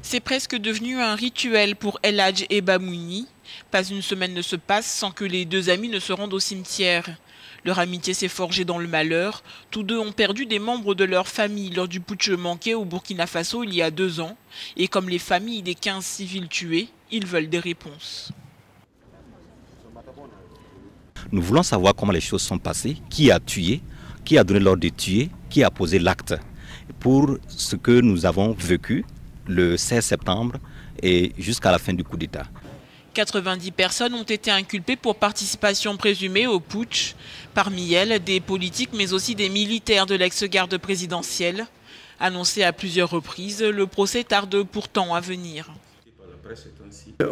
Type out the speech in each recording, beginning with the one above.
C'est presque devenu un rituel pour El Hadj Eba Mouni. Pas une semaine ne se passe sans que les deux amis ne se rendent au cimetière. Leur amitié s'est forgée dans le malheur. Tous deux ont perdu des membres de leur famille lors du putsch manqué au Burkina Faso il y a 2 ans. Et comme les familles des 15 civils tués, ils veulent des réponses. Nous voulons savoir comment les choses sont passées, qui a tué, qui a donné l'ordre de tuer, qui a posé l'acte. Pour ce que nous avons vécu le 16 septembre et jusqu'à la fin du coup d'État. 90 personnes ont été inculpées pour participation présumée au putsch. Parmi elles, des politiques mais aussi des militaires de l'ex-garde présidentielle. Annoncé à plusieurs reprises, le procès tarde pourtant à venir.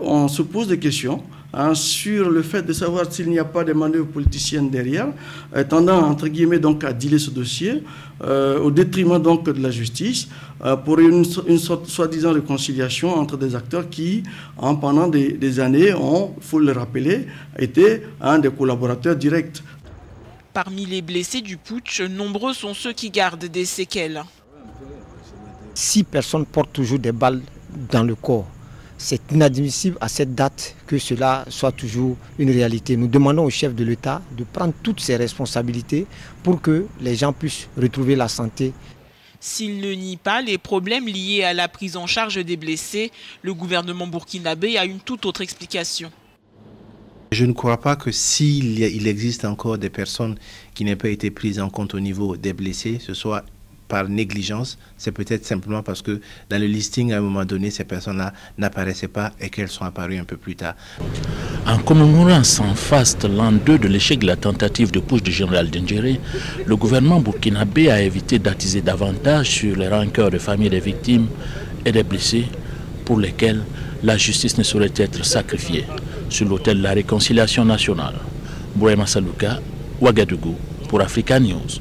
On se pose des questions sur le fait de savoir s'il n'y a pas de manœuvre politicienne derrière, tendant entre guillemets donc à diluer ce dossier au détriment donc de la justice pour une sorte soi-disant réconciliation entre des acteurs qui, pendant des années, ont, il faut le rappeler, été des collaborateurs directs. Parmi les blessés du putsch, nombreux sont ceux qui gardent des séquelles. 6 personnes portent toujours des balles dans le corps. C'est inadmissible à cette date que cela soit toujours une réalité. Nous demandons au chef de l'État de prendre toutes ses responsabilités pour que les gens puissent retrouver la santé. S'il ne nie pas les problèmes liés à la prise en charge des blessés, le gouvernement burkinabé a une toute autre explication. Je ne crois pas que s'il existe encore des personnes qui n'aient pas été prises en compte au niveau des blessés, ce soit par négligence, c'est peut-être simplement parce que dans le listing, à un moment donné, ces personnes-là n'apparaissaient pas et qu'elles sont apparues un peu plus tard. En commémorant sans faste l'an 2 de l'échec de la tentative de putsch du général Dingéré, le gouvernement burkinabé a évité d'attiser davantage sur les rancœurs des familles des victimes et des blessés pour lesquels la justice ne saurait être sacrifiée sur l'autel de la réconciliation nationale. Bourema Saluka, Ouagadougou, pour Africa News.